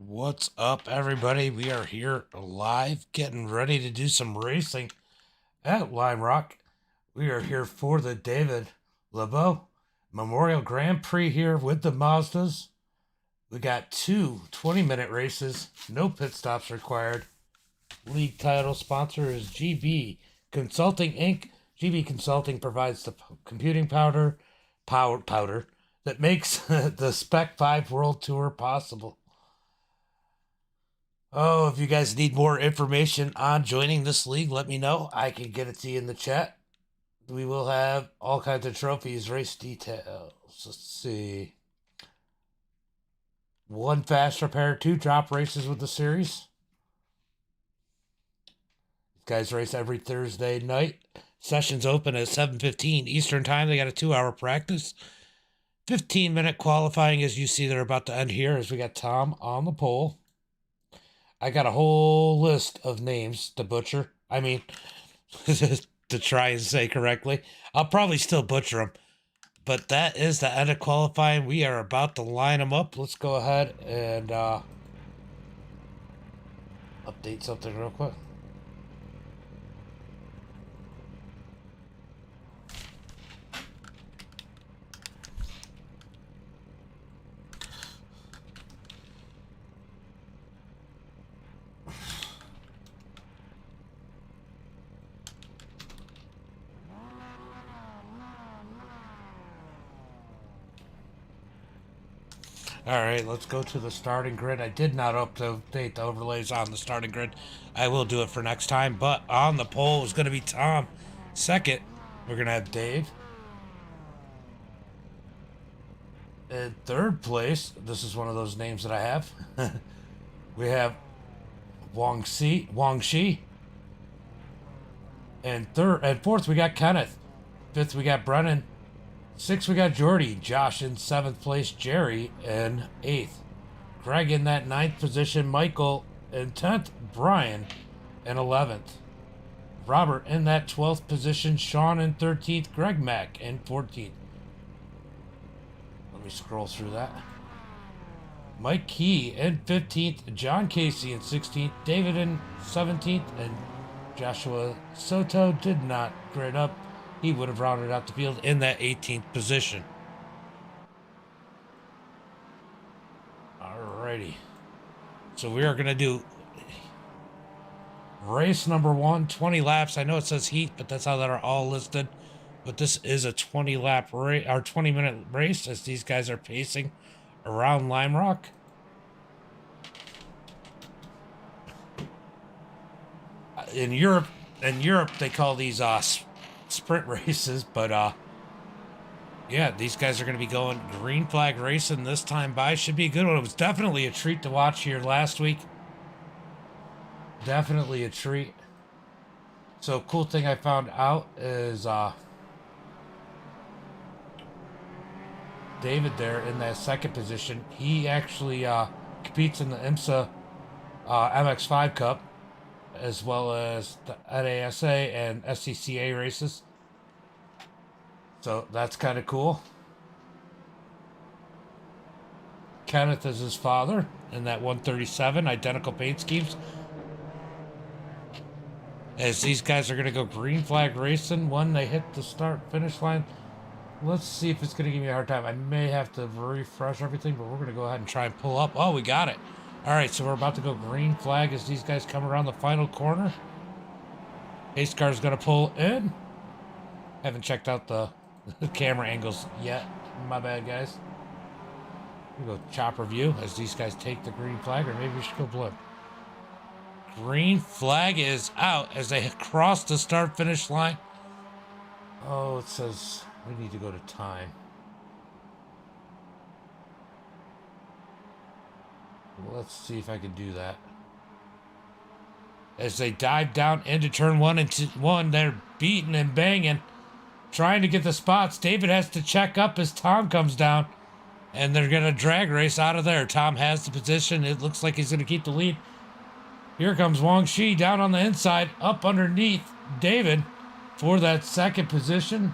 What's up, everybody? We are here live, getting ready to do some racing at Lime Rock. We are here for the David LeBeau Memorial Grand Prix here with the Mazdas. We got two 20-minute races, no pit stops required. League title sponsor is GB Consulting Inc. GB Consulting provides the computing powder that makes the Spec 5 World Tour possible. Oh, if you guys need more information on joining this league, let me know. I can get it to you in the chat. We will have all kinds of trophies, race details. Let's see. One fast repair, two drop races with the series. These guys race every Thursday night. Sessions open at 7:15 Eastern Time. They got a 2-hour practice. 15-minute qualifying, as you see they're about to end here, as we got Tom on the pole. I got a whole list of names to butcher. I mean, to try and say correctly. I'll probably still butcher them. But that is the end of qualifying. We are about to line them up. Let's go ahead and update something real quick. Alright, let's go to the starting grid. I did not update the overlays on the starting grid. I will do it for next time, but on the pole is going to be Tom. Second, we're going to have Dave. In third place, this is one of those names that I have. We have Wang Shi. And fourth, we got Kenneth. Fifth, we got Brennan. Sixth, we got Jordy. Josh in seventh place. Jerry in eighth. Greg in that ninth position. Michael in 10th. Brian in 11th. Robert in that 12th position. Sean in 13th. Greg Mack in 14th. Let me scroll through that. Mike Key in 15th. John Casey in 16th. David in 17th. And Joshua Soto did not grade up. He would have rounded out the field in that 18th position. Alrighty. So we are going to do race number 1, 20 laps. I know it says heat, but that's how they're all listed. But this is a 20-lap race, or 20-minute race, as these guys are pacing around Lime Rock. In Europe, they call these sprint races, but yeah, these guys are going to be going green flag racing this time by. Should be a good one. It was definitely a treat to watch here last week. Definitely a treat. So cool thing I found out is David there in that second position, he actually competes in the IMSA MX5 Cup, as well as the NASA and SCCA races. So that's kind of cool. Kenneth is his father in that 137, identical paint schemes. As these guys are going to go green flag racing when they hit the start-finish line. Let's see if it's going to give me a hard time. I may have to refresh everything, but we're going to go ahead and try and pull up. Oh, we got it. All right, so we're about to go green flag as these guys come around the final corner. Pace car is going to pull in. Haven't checked out the camera angles yet. My bad, guys. We go chopper view as these guys take the green flag, or maybe we should go blue. Green flag is out as they cross the start-finish line. Oh, it says we need to go to time. Let's see if I can do that. As they dive down into turn one, they're beating and banging, trying to get the spots. David has to check up as Tom comes down, and they're going to drag race out of there. Tom has the position. It looks like he's going to keep the lead. Here comes Wang Shi down on the inside, up underneath David for that second position.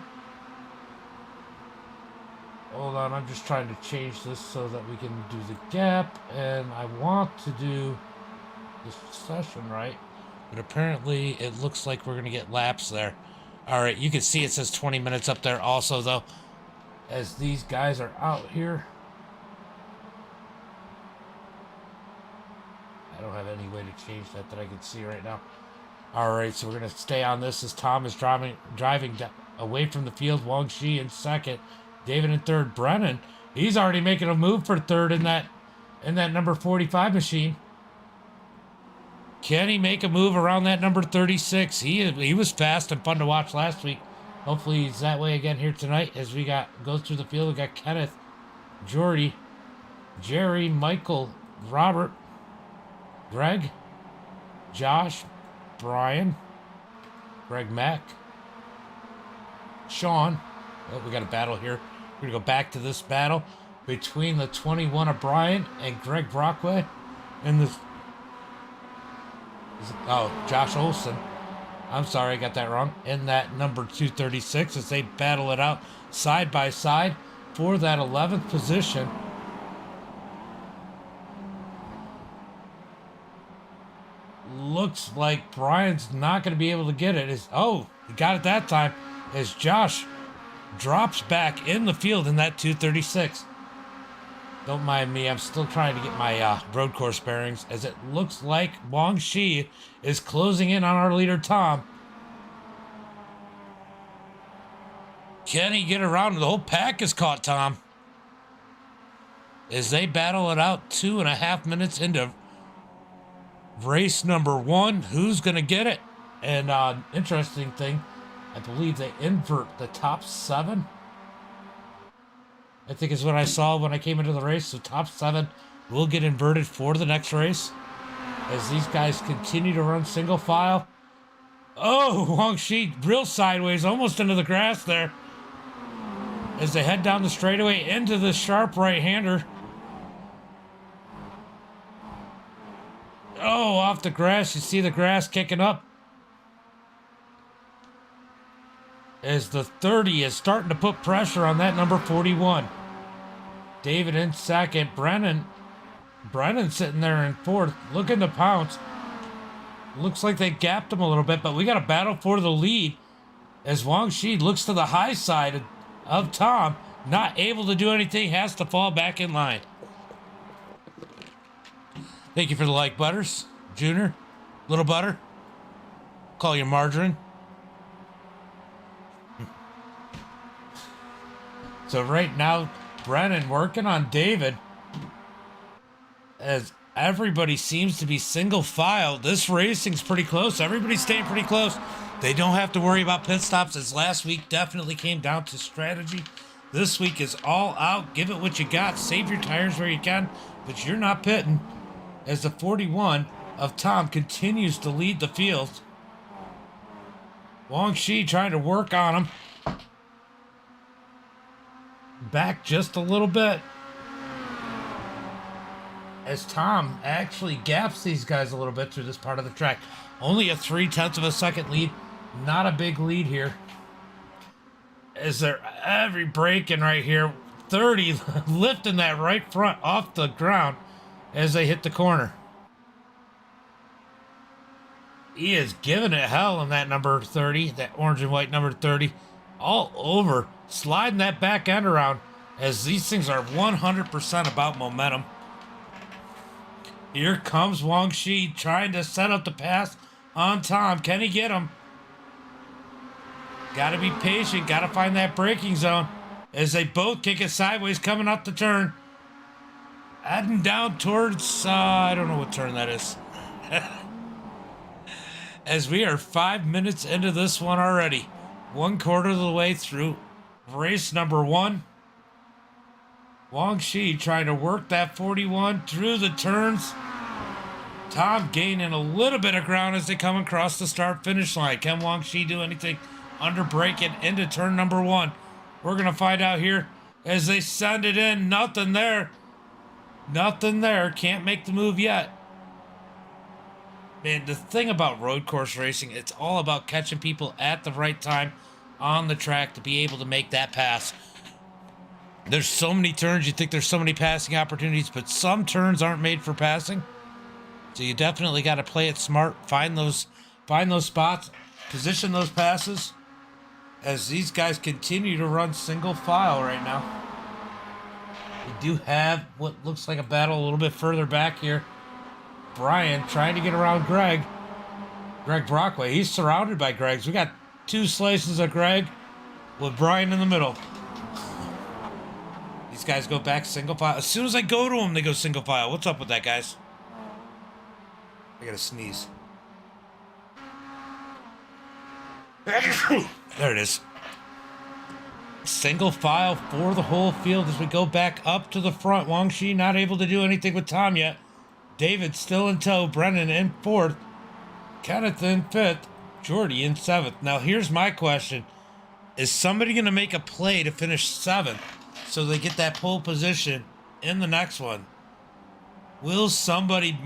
Hold on, I'm just trying to change this so that we can do the gap, and I want to do this session right, but apparently it looks like we're gonna get laps there. All right, you can see it says 20 minutes up there also though, as these guys are out here. I don't have any way to change that I can see right now. All right, so we're gonna stay on this as Tom is driving away from the field. Wang Shi in second, David in third. Brennan, he's already making a move for third in that number 45 machine. Can he make a move around that number 36? He was fast and fun to watch last week. Hopefully he's that way again here tonight as we goes through the field. We got Kenneth, Jordy, Jerry, Michael, Robert, Greg, Josh, Brian, Greg Mack, Sean. Oh, we got a battle here. We're going to go back to this battle between the 21 of Brian and Greg Brockway. And the... Oh, Josh Olson. I'm sorry, I got that wrong. In that number 236 as they battle it out side by side for that 11th position. Looks like Brian's not going to be able to get it. Oh, he got it that time as Josh drops back in the field in that 236. Don't mind me, I'm still trying to get my road course bearings as it looks like Wang Shi is closing in on our leader, Tom. Can he get around? The whole pack is caught, Tom. As they battle it out 2.5 minutes into race number 1. Who's going to get it? And interesting thing, I believe they invert the top 7. I think is what I saw when I came into the race. So top 7 will get inverted for the next race as these guys continue to run single file. Oh, Wang Shi real sideways, almost into the grass there as they head down the straightaway into the sharp right-hander. Oh, off the grass. You see the grass kicking up as the 30 is starting to put pressure on that number 41. David in second. Brennan sitting there in fourth, looking to pounce. Looks like they gapped him a little bit, but we got a battle for the lead as Wang Shi looks to the high side of Tom, not able to do anything, has to fall back in line. Thank you for the like, Butters. Junior, Little Butter, call you Margarine. So right now, Brennan working on David as everybody seems to be single file. This racing's pretty close. Everybody's staying pretty close. They don't have to worry about pit stops as last week definitely came down to strategy. This week is all out. Give it what you got. Save your tires where you can, but you're not pitting as the 41 of Tom continues to lead the field. Wang Shi trying to work on him. Back just a little bit as Tom actually gaps these guys a little bit through this part of the track. Only a 0.3 of a second lead, not a big lead here as they're every braking right here. 30 lifting that right front off the ground as they hit the corner. He is giving it hell in that number 30, that orange and white number 30, all over, sliding that back end around as these things are 100% about momentum. Here comes Wang Shi trying to set up the pass on Tom. Can he get him? Got to be patient, got to find that braking zone as they both kick it sideways coming up the turn. Heading down towards, I don't know what turn that is. As we are 5 minutes into this one already. 1/4 of the way through race number 1. Wang Shi trying to work that 41 through the turns. Tom gaining a little bit of ground as they come across the start-finish line. Can Wang Shi do anything under braking into turn number 1? We're going to find out here as they send it in. Nothing there. Nothing there. Can't make the move yet. Man, the thing about road course racing, it's all about catching people at the right time on the track to be able to make that pass. There's so many turns, you think there's so many passing opportunities, but some turns aren't made for passing. So you definitely got to play it smart, find those spots, position those passes as these guys continue to run single file right now. We do have what looks like a battle a little bit further back here. Brian trying to get around Greg Brockway. He's surrounded by Gregs. We got two slices of Greg with Brian in the middle. These guys go back single file. As soon as I go to them, they go single file. What's up with that, guys? I gotta sneeze. There it is. Single file for the whole field as we go back up to the front. Wang Shi not able to do anything with Tom yet. David still in tow. Brennan in fourth. Kenneth in fifth. Jordy in seventh. Now here's my question. Is somebody going to make a play to finish seventh so they get that pole position in the next one? Will somebody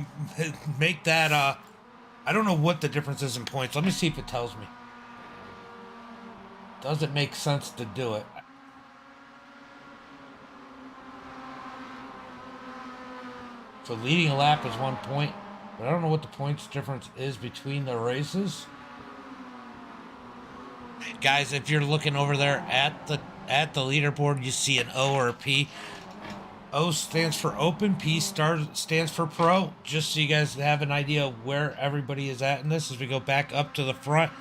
make that? I don't know what the difference is in points. Let me see if it tells me. Does it make sense to do it? So leading a lap is 1 point, but I don't know what the points difference is between the races. Guys, if you're looking over there at the leaderboard, you see an O or a P. O stands for open, P stands for pro, just so you guys have an idea of where everybody is at in this. As we go back up to the front,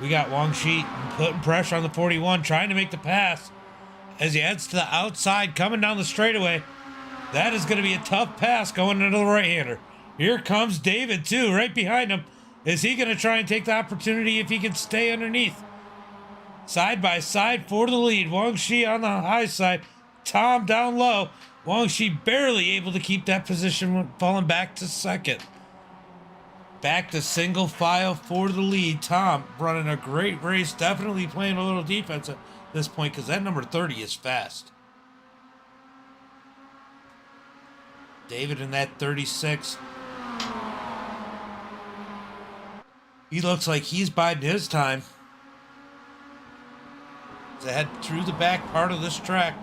we got Wang Shi putting pressure on the 41, trying to make the pass as he heads to the outside, coming down the straightaway. That is going to be a tough pass going into the right-hander. Here comes David, too, right behind him. Is he going to try and take the opportunity if he can stay underneath? Side by side for the lead. Wang Shi on the high side. Tom down low. Wang Shi barely able to keep that position, falling back to second. Back to single file for the lead. Tom running a great race. Definitely playing a little defense at this point because that number 30 is fast. David in that 36. He looks like he's biding his time. To head through the back part of this track.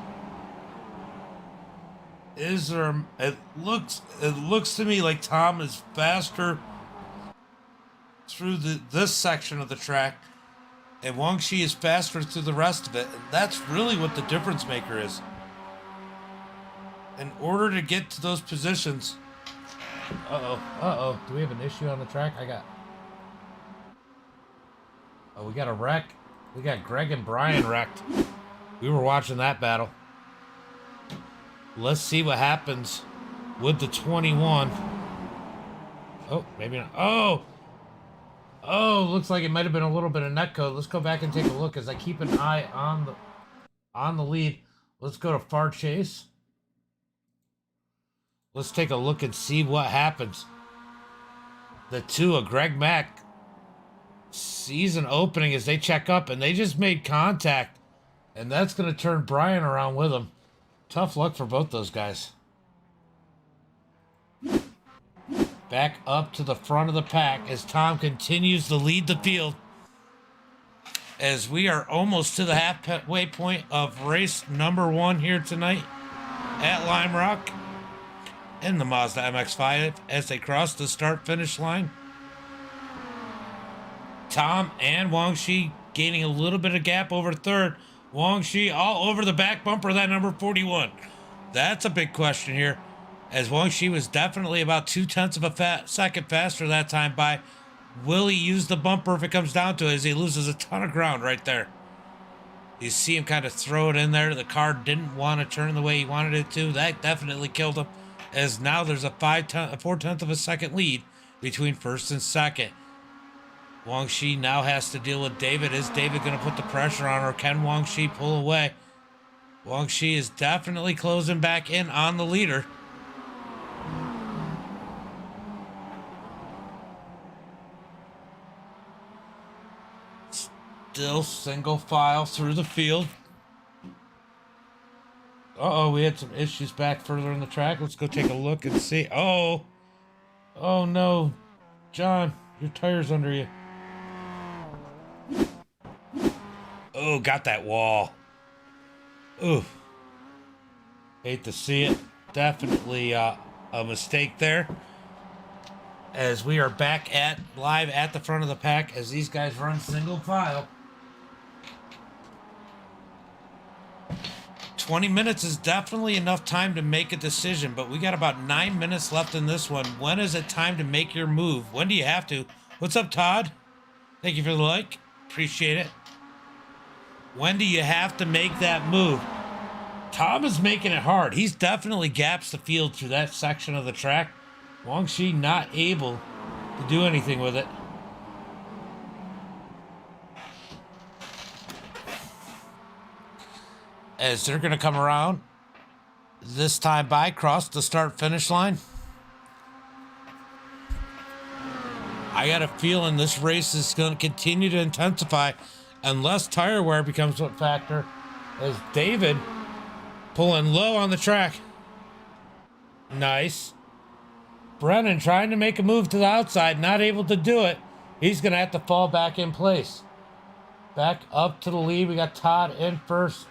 It looks to me like Tom is faster through this section of the track, and Wang Shi is faster through the rest of it, and that's really what the difference maker is. In order to get to those positions. Do we have an issue on the track? We got a wreck. We got Greg and Brian wrecked. We were watching that battle. Let's see what happens with the 21. Oh, maybe not. Oh, looks like it might have been a little bit of netcode. Let's go back and take a look as I keep an eye on the lead. Let's go to far chase. Let's take a look and see what happens. The two of Greg Mack sees an opening as they check up, and they just made contact, and that's going to turn Brian around with them. Tough luck for both those guys. Back up to the front of the pack as Tom continues to lead the field. As we are almost to the halfway point of race number 1 here tonight at Lime Rock in the Mazda MX-5 as they cross the start-finish line. Tom and Wang Shi gaining a little bit of gap over third. Wang Shi all over the back bumper of that number 41. That's a big question here, as Wang Shi was definitely about 0.2 of a second faster that time by. Will he use the bumper if it comes down to it, as he loses a ton of ground right there? You see him kind of throw it in there. The car didn't want to turn the way he wanted it to. That definitely killed him, as now there's a 0.4 of a second lead between first and second. Wang Shi now has to deal with David. Is David going to put the pressure on, or can Wang Shi pull away? Wang Shi is definitely closing back in on the leader. Still single file through the field. We had some issues back further in the track. Let's go take a look and see. Oh no. John, your tire's under you. Oh, got that wall. Ooh. Hate to see it. Definitely a mistake there. As we are back at live at the front of the pack as these guys run single file. 20 minutes is definitely enough time to make a decision, but we got about 9 minutes left in this one. When is it time to make your move? When do you have to? What's up, Todd? Thank you for the like. Appreciate it. When do you have to make that move? Tom is making it hard. He's definitely gaps the field through that section of the track. Guangxi not able to do anything with it. As they're going to come around this time by cross the start finish line. I got a feeling this race is going to continue to intensify unless tire wear becomes a factor. As David pulling low on the track. Nice. Brennan trying to make a move to the outside, not able to do it. He's going to have to fall back in place. Back up to the lead. We got Todd in first.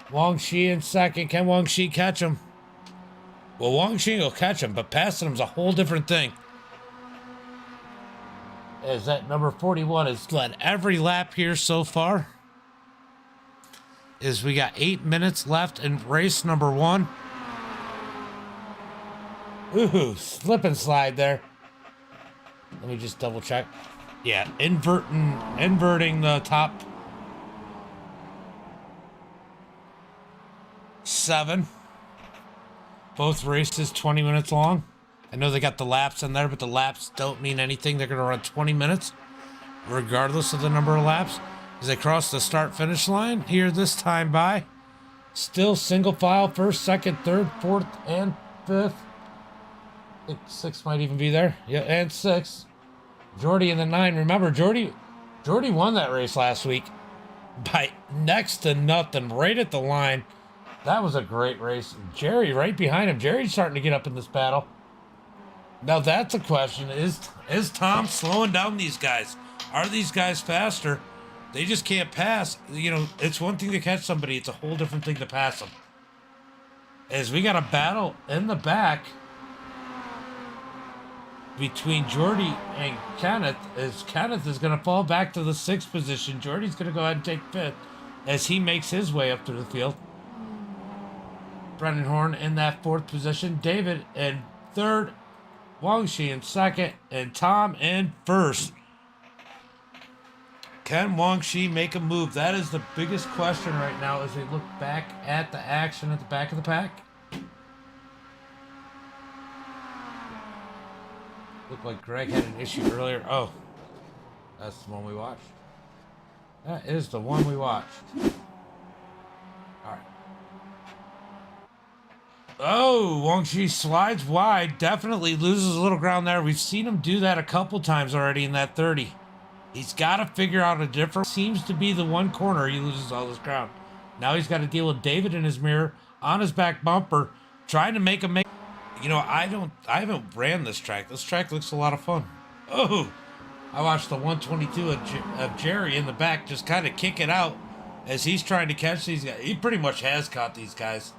Guangxi in second. Can Guangxi catch him? Well, Guangxi will catch him, but passing him's a whole different thing. As that number 41 has led every lap here so far. As we got 8 minutes left in race number 1. Ooh, slip and slide there. Let me just double check. Yeah, inverting the top 7. Both races 20 minutes long. I know they got the laps in there, but the laps don't mean anything. They're going to run 20 minutes, regardless of the number of laps. As they cross the start-finish line here this time by. Still single file, first, second, third, fourth, and fifth. I think 6 might even be there. Yeah, and 6. Jordy in the 9. Remember, Jordy won that race last week by next to nothing, right at the line. That was a great race. Jerry right behind him. Jerry's starting to get up in this battle. Now that's a question. Is Tom slowing down these guys? Are these guys faster? They just can't pass. You know, it's one thing to catch somebody. It's a whole different thing to pass them. As we got a battle in the back between Jordy and Kenneth, as Kenneth is going to fall back to the 6th position. Jordy's going to go ahead and take 5th as he makes his way up through the field. Brendan Horn in that 4th position. David in 3rd. Guangxi in 2nd. And Tom in 1st. Can Guangxi make a move? That is the biggest question right now as we look back at the action at the back of the pack. Looked like Greg had an issue earlier. Oh, that's the one we watched. That is the one we watched. All right. Oh, Guangxi slides wide. Definitely loses a little ground there. We've seen him do that a couple times already in that 30. He's got to figure out a different... Seems to be the one corner he loses all this ground. Now he's got to deal with David in his mirror, on his back bumper, trying to make him make... You know, I haven't ran this track. This track looks a lot of fun. Oh, I watched the 122 of Jerry in the back just kind of kick it out as he's trying to catch these guys. He pretty much has caught these guys.